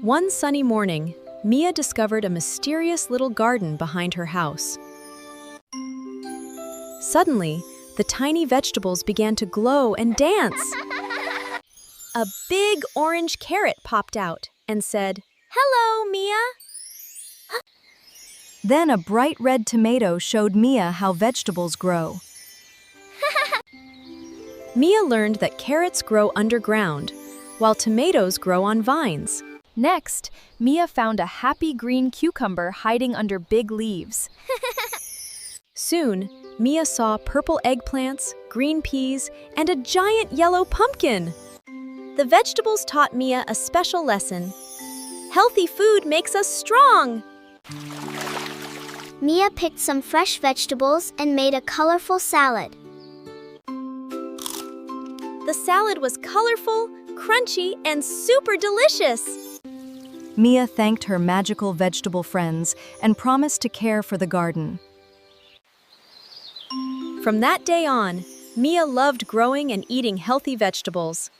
One sunny morning, Mia discovered a mysterious little garden behind her house. Suddenly, the tiny vegetables began to glow and dance. A big orange carrot popped out and said, "Hello, Mia." Then a bright red tomato showed Mia how vegetables grow. Mia learned that carrots grow underground, while tomatoes grow on vines. Next, Mia found a happy green cucumber hiding under big leaves. Soon, Mia saw purple eggplants, green peas, and a giant yellow pumpkin. The vegetables taught Mia a special lesson. Healthy food makes us strong. Mia picked some fresh vegetables and made a colorful salad. The salad was colorful, crunchy, and super delicious. Mia thanked her magical vegetable friends and promised to care for the garden. From that day on, Mia loved growing and eating healthy vegetables.